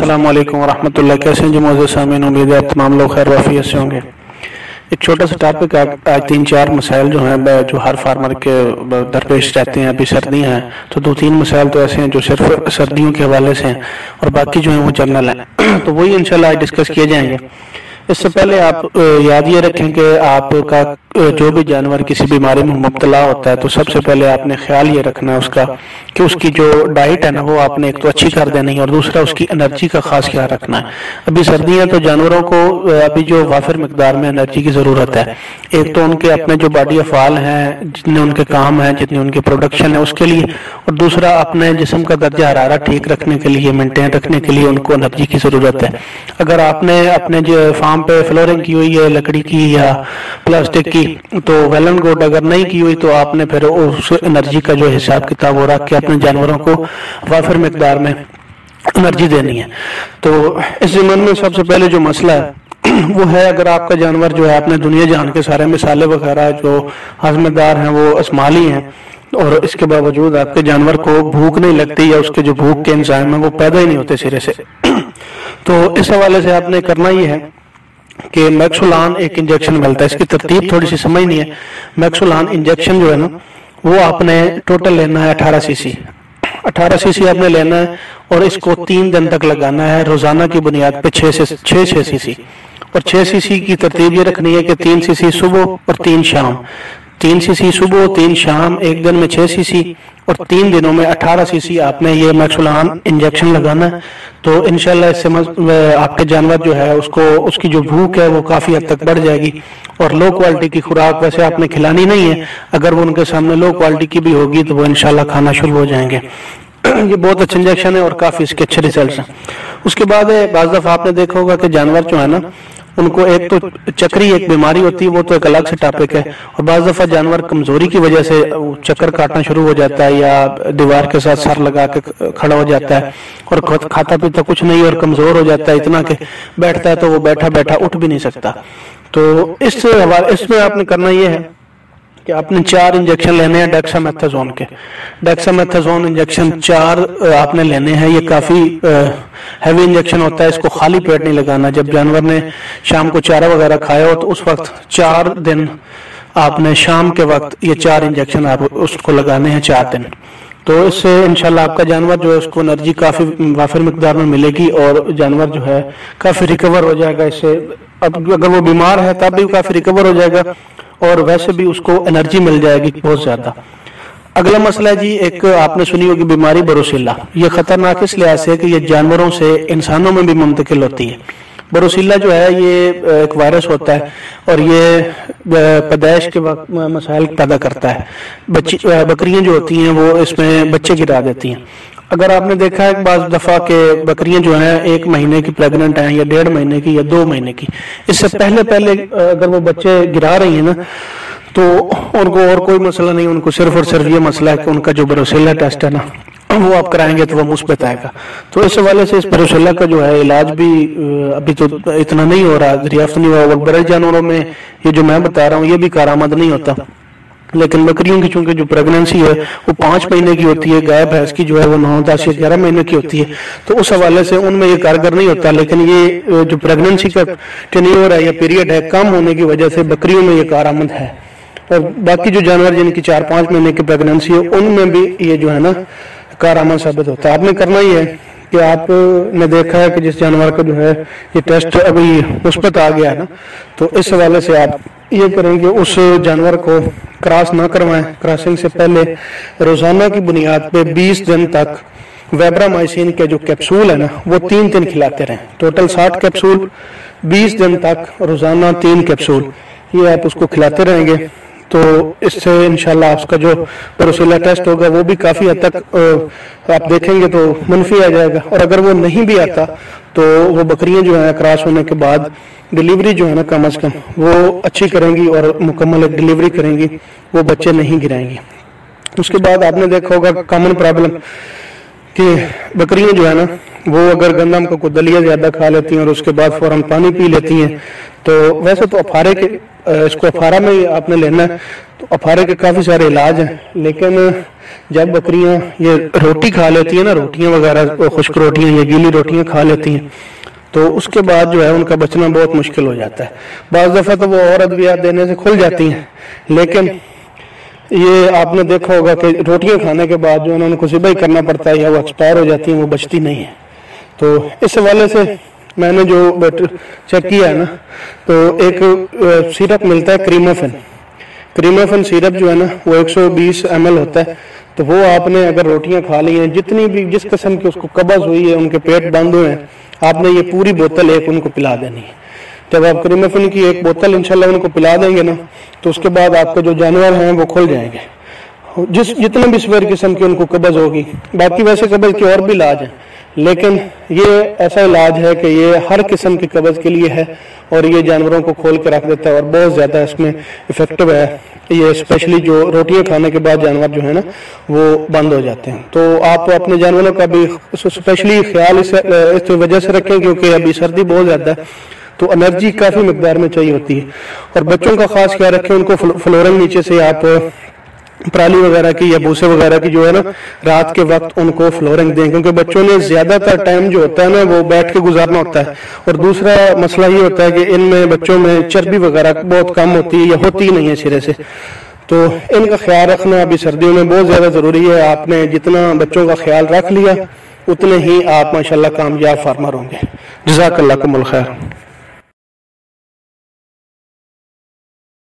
السلام علیکم ورحمۃ اللہ. کیسے ہیں جی معزز سامعین؟ امید ہے آپ تمام لوگ خیر وافیت سے ہوں گے. ایک چھوٹا سا ٹاپک، آج 3-4 مسائل جو ہیں جو ہر فارمر کے درپیش رہتے ہیں. ابھی سردیاں ہیں تو 2-3 مسائل تو ایسے ہیں جو صرف سردیوں کے حوالے سے ہیں اور باقی جو ہیں وہ جنرل ہیں. تو وہی انشاءاللہ آج ڈسکس کیے جائیں گے. اس سے پہلے آپ یاد یہ رکھیں کہ آپ کا جو بھی جانور کسی بیماری میں مبتلا ہوتا ہے تو سب سے پہلے آپ نے خیال یہ رکھنا ہے اس کا کہ اس کی جو ڈائٹ ہے نا وہ آپ نے ایک تو اچھی کر دینی ہے اور دوسرا اس کی انرجی کا خاص خیال رکھنا ہے. ابھی سردیاں تو جانوروں کو ابھی جو وافر مقدار میں انرجی کی ضرورت ہے. ایک تو ان کے اپنے جو باڈی افعال ہیں، جتنے ان کے کام ہیں، جتنی ان کی پروڈکشن ہے اس کے لیے، اور دوسرا اپنے جسم کا درجہ حرارت ٹھیک رکھنے کے لیے، مینٹین رکھنے کے لیے ان کو انرجی کی ضرورت ہے. اگر آپ نے اپنے جو فارم پہ فلورنگ کی ہوئی ہے لکڑی کی یا پلاسٹک کی تو ویل اینڈ گڈ. اگر نہیں کی ہوئی تو آپ نے پھر اس انرجی کا جو حساب کتاب وہ رکھ کے اپنے جانوروں کو وافر مقدار میں انرجی دینی ہے. تو اس ضمن میں سب سے پہلے جو مسئلہ ہے وہ ہے، اگر آپ کا جانور جو ہے اپنے دنیا جہان کے سارے مسالے وغیرہ جو ہاضمے دار ہیں وہ اسمالی ہیں اور اس کے باوجود آپ کے جانور کو بھوک نہیں لگتی یا اس کے جو بھوک کے انزائم ہیں وہ پیدا ہی نہیں ہوتے سرے سے، تو اس حوالے سے آپ نے کرنا یہ ہے کہ میکسولان ایک انجیکشن ملتا ہے. اس کی ترتیب تھوڑی سی سمجھ نہیں ہے. میکسولان انجیکشن جو ہے نا وہ آپ نے ٹوٹل لینا ہے 18 سی سی. 18 سی سی آپ نے لینا ہے اور اس کو 3 دن تک لگانا ہے روزانہ کی بنیاد پہ 6 سی سی. اور 6 سی سی کی ترتیب یہ رکھنی ہے کہ 3 سی سی صبح اور 3 شام. 3 سی سی صبح، 3 شام، ایک دن میں 6 سی سی اور 3 دنوں میں 18 سی سی آپ نے یہ میکسولان انجیکشن لگانا ہے. تو انشاءاللہ اس سے آپ کے جانور جو ہے اس کی جو بھوک ہے وہ کافی حد تک بڑھ جائے گی. اور لو کوالٹی کی خوراک ویسے آپ نے کھلانی نہیں ہے. اگر وہ ان کے سامنے لو کوالٹی کی بھی ہوگی تو وہ انشاءاللہ کھانا شروع ہو جائیں گے. یہ بہت اچھا انجیکشن ہے اور کافی اس کے اچھے ریزلٹس ہیں. اس کے بعد بعض دفعہ آپ نے دیکھا ہوگا کہ جانور جو ہے نا ان کو ایک تو چکری ایک بیماری ہوتی ہے، وہ تو ایک الگ سے ٹاپک ہے. اور بعض دفعہ جانور کمزوری کی وجہ سے چکر کاٹنا شروع ہو جاتا ہے یا دیوار کے ساتھ سر لگا کے کھڑا ہو جاتا ہے اور کھاتا پیتا کچھ نہیں اور کمزور ہو جاتا ہے اتنا کہ بیٹھتا ہے تو وہ بیٹھا بیٹھا اٹھ بھی نہیں سکتا. تو اس میں آپ نے کرنا یہ ہے کہ آپ نے 4 انجیکشن لینے ہیں ڈیکسامیتھازون کے. ڈیکسامیتھازون انجیکشن 4 آپ نے لینے ہیں. یہ کافی ہیوی انجیکشن ہوتا ہے. اس کو خالی پیٹ نہیں لگانا. جب جانور نے شام کو چارہ وغیرہ کھایا ہو تو اس وقت 4 دن آپ نے شام کے وقت یہ 4 انجیکشن آپ اس کو لگانے ہیں 4 دن. تو اس سے انشاءاللہ آپ کا جانور جو ہے اس کو انرجی کافی وافر مقدار میں ملے گی اور جانور جو ہے کافی ریکور ہو جائے گا. اس سے اب اگر وہ بیمار ہے تب بھی کافی ریکور ہو جائے گا اور ویسے بھی اس کو انرجی مل جائے گی بہت زیادہ. اگلا مسئلہ ہے جی، ایک آپ نے سنی ہوگی بیماری بروسیلا. یہ خطرناک اس لحاظ سے کہ یہ جانوروں سے انسانوں میں بھی منتقل ہوتی ہے. بروسیلا جو ہے یہ ایک وائرس ہوتا ہے اور یہ پیدائش کے وقت مسائل پیدا کرتا ہے. بکریاں جو ہوتی ہیں وہ اس میں بچے گرا دیتی ہیں. اگر آپ نے دیکھا ہے بعض دفعہ کہ بکریاں جو ہیں 1 مہینے کی پریگننٹ ہیں یا 1.5 مہینے کی یا 2 مہینے کی، اس سے پہلے اگر وہ بچے گرا رہی ہیں نا تو ان کو اور کوئی مسئلہ نہیں، ان کو صرف اور صرف یہ مسئلہ ہے کہ ان کا جو بروسیلا ٹیسٹ ہے نا وہ آپ کرائیں گے تو وہ مثبت آئے گا. تو اس حوالے سے اس بروسیلا کا جو ہے علاج بھی ابھی تو اتنا نہیں ہو رہا، دریافت نہیں ہوا. اور بڑے جانوروں میں یہ جو میں بتا رہا ہوں یہ بھی کارآمد نہیں ہوتا، لیکن بکریوں کی چونکہ جو پریگننسی ہے وہ 5 مہینے کی ہوتی ہے، گائے بھینس کی جو ہے وہ 9, 10 یا 11 مہینے کی ہوتی ہے. تو اس حوالے سے ان میں یہ کارگر نہیں ہوتا. لیکن یہ جو پریگننسی کا ٹینیور ہے یا پیریڈ ہے کم ہونے کی وجہ سے بکریوں میں یہ کارآمد ہے. اور باقی جو جانور جن کی 4-5 مہینے کی پریگننسی ہے ان میں بھی یہ جو ہے نا کارآمد ثابت ہوتا ہے. آپ نے کرنا یہ ہے کہ آپ نے دیکھا ہے کہ جس جانور کا جو ہے یہ ٹیسٹ ابھی مثبت آ گیا ہے نا تو اس حوالے سے آپ یہ کریں کہ اس جانور کو کراس نہ کروائیں. کراسنگ سے پہلے روزانہ کی بنیاد پہ 20 دن تک ویبرامائسین کے جو کیپسول ہے نا وہ 3 دن کھلاتے رہیں. ٹوٹل 60 کیپسول 20 دن تک روزانہ 3 کیپسول یہ آپ اس کو کھلاتے رہیں گے. تو اس سے انشاءاللہ آپ کا جو بروسیلا ٹیسٹ ہوگا وہ بھی کافی حد تک آپ دیکھیں گے تو منفی آ جائے گا. اور اگر وہ نہیں بھی آتا تو وہ بکریاں جو ہیں کراس ہونے کے بعد ڈیلیوری جو ہے نا کم از کم وہ اچھی کریں گی اور مکمل ایک ڈیلیوری کریں گی، وہ بچے نہیں گرائیں گی. اس کے بعد آپ نے دیکھا ہوگا کامن پرابلم کہ بکریاں جو ہے نا وہ اگر گندم کو دلیا زیادہ کھا لیتی ہیں اور اس کے بعد فوراً پانی پی لیتی ہیں. تو ویسے تو افارے کے اس کو افارہ میں ہی آپ نے لینا ہے. تو افارے کے کافی سارے علاج ہیں، لیکن جب بکریاں یہ روٹی کھا لیتی ہیں نا، روٹیاں وغیرہ، خشک روٹیاں یا گیلی روٹیاں کھا لیتی ہیں، تو اس کے بعد جو ہے ان کا بچنا بہت مشکل ہو جاتا ہے۔ بعض دفعہ تو وہ اور ادویات دینے سے کھل جاتی ہیں، لیکن یہ آپ نے دیکھا ہوگا کہ روٹیاں کھانے کے بعد جو انہوں نے کو ذبح کرنا پڑتا ہے یا وہ ایکسپائر ہو جاتی ہیں، وہ بچتی نہیں ہے۔ تو اس حوالے سے میں نے جو چیک کیا ہے نا، تو ایک سیرپ ملتا ہے کریمافن سیرپ جو ہے نا، وہ 120 ml ہوتا ہے۔ تو وہ آپ نے اگر روٹیاں کھا لی ہیں، جتنی بھی جس قسم کی اس کو قبض ہوئی ہے، ان کے پیٹ بند ہوئے ہیں، آپ نے یہ پوری بوتل ایک ان کو پلا دینی ہے۔ جب آپ کریمافن کی ایک بوتل انشاءاللہ ان کو پلا دیں گے نا، تو اس کے بعد آپ کے جو جانور ہیں وہ کھل جائیں گے، جتنے بھی سویر قسم کی ان کو قبض ہوگی۔ باقی ویسے قبض کے اور بھی علاج ہیں، لیکن یہ ایسا علاج ہے کہ یہ ہر قسم کی قبض کے لیے ہے، اور یہ جانوروں کو کھول کے رکھ دیتا ہے، اور بہت زیادہ اس میں افیکٹو ہے یہ، اسپیشلی جو روٹیاں کھانے کے بعد جانور جو ہے نا وہ بند ہو جاتے ہیں۔ تو آپ اپنے جانوروں کا بھی اسپیشلی خیال اس وجہ سے رکھیں کیونکہ ابھی سردی بہت زیادہ ہے، تو انرجی کافی مقدار میں چاہیے ہوتی ہے، اور بچوں کا خاص خیال رکھیں، ان کو فلورنگ نیچے سے آپ پرالی وغیرہ کی یا بھوسے وغیرہ کی جو ہے نا رات کے وقت ان کو فلورنگ دیں، کیونکہ بچوں نے زیادہ تر ٹائم جو ہوتا ہے نا وہ بیٹھ کے گزارنا ہوتا ہے، اور دوسرا مسئلہ یہ ہوتا ہے کہ ان میں بچوں میں چربی وغیرہ بہت کم ہوتی ہے یا ہوتی ہی نہیں ہے سرے سے، تو ان کا خیال رکھنا ابھی سردیوں میں بہت زیادہ ضروری ہے۔ آپ نے جتنا بچوں کا خیال رکھ لیا اتنے ہی آپ ماشاءاللہ کامیاب فارمر ہوں گے۔ جزاک اللہ کم الخیر۔